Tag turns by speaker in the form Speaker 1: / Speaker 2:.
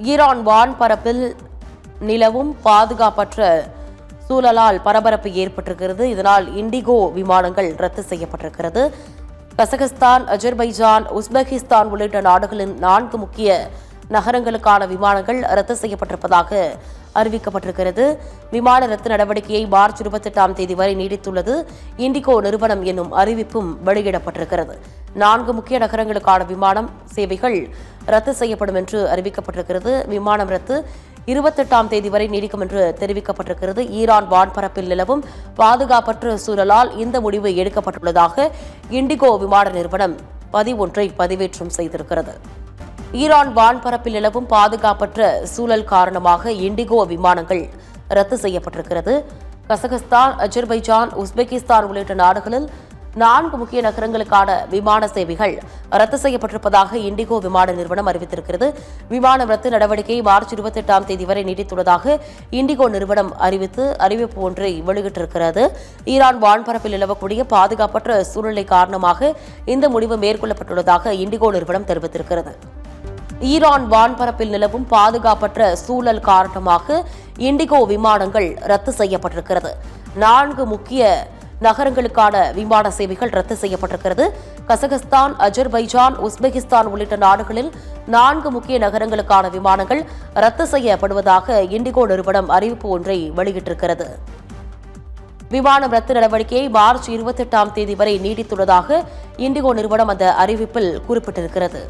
Speaker 1: Iran வான்பரப்பில் நிலவும் பாதுகாப்பற்ற சூழலால் பரபரப்பு ஏற்பட்டிருக்கிறது. இதனால் இண்டிகோ விமானங்கள் ரத்து செய்யப்பட்டிருக்கிறது. கசகஸ்தான், அஜர்பைஜான், உஸ்பெகிஸ்தான் உள்ளிட்ட நாடுகளின் 4 முக்கிய நகரங்களுக்கான விமானங்கள் ரத்து செய்யப்பட்டிருப்பதாக அறிவிக்கப்பட்டிருக்கிறது. விமான ரத்து நடவடிக்கையை மார்ச் 28ஆம் தேதி வரை நீடித்துள்ளது. இண்டிகோ நிறுவனம் என்னும் அறிவிப்பும் வெளியிடப்பட்டிருக்கிறது. 4 முக்கிய நகரங்களுக்கான விமானம் சேவைகள் ரத்து செய்யப்படும் என்று அறிவிக்கப்பட்டிருக்கிறது. விமானம் ரத்து 28ஆம் தேதி வரை நீடிக்கும் என்று தெரிவிக்கப்பட்டிருக்கிறது. ஈரான் வான்பரப்பில் நிலவும் பாதுகாப்பற்ற சூழலால் இந்த முடிவு எடுக்கப்பட்டுள்ளதாக இண்டிகோ விமான நிறுவனம் பதிவொன்றை பதிவேற்றம் செய்திருக்கிறது. ஈரான் வான்பரப்பில் நிலவும் பாதுகாப்பற்ற சூழல் காரணமாக இண்டிகோ விமானங்கள் ரத்து செய்யப்பட்டிருக்கிறது. கசகஸ்தான், அஜர்பைஜான், உஸ்பெகிஸ்தான் உள்ளிட்ட நாடுகளில் 4 முக்கிய நகரங்களுக்கான விமான சேவைகள் ரத்து செய்யப்பட்டிருப்பதாக இண்டிகோ விமான நிறுவனம் அறிவித்திருக்கிறது. விமானம் ரத்து நடவடிக்கை மார்ச் 28ஆம் தேதி வரை நீடித்துள்ளதாக இண்டிகோ நிறுவனம் அறிவிப்பு ஒன்றை வெளியிட்டிருக்கிறது. ஈரான் வான்பரப்பில் நிலவக்கூடிய பாதுகாப்பற்ற சூழ்நிலை காரணமாக இந்த முடிவு மேற்கொள்ளப்பட்டுள்ளதாக இண்டிகோ நிறுவனம் தெரிவித்திருக்கிறது. ஈரான் வான்பரப்பில் நிலவும் பாதுகாப்பற்ற சூழல் காரணமாக இண்டிகோ விமானங்கள் ரத்து செய்யப்பட்டிருக்கிறது. 4 முக்கிய நகரங்களுக்கான விமான சேவைகள் ரத்து செய்யப்பட்டிருக்கிறது. கசகஸ்தான், அஜர்பைஜான், உஸ்பெகிஸ்தான் உள்ளிட்ட நாடுகளில் 4 முக்கிய நகரங்களுக்கான விமானங்கள் ரத்து செய்யப்படுவதாக இண்டிகோ நிறுவனம் அறிவிப்பு ஒன்றை வெளியிட்டிருக்கிறது. விமானம் ரத்து நடவடிக்கையை மார்ச் 28ஆம் தேதி வரை நீடித்துள்ளதாக இண்டிகோ நிறுவனம் அந்த அறிவிப்பில் குறிப்பிட்டிருக்கிறது.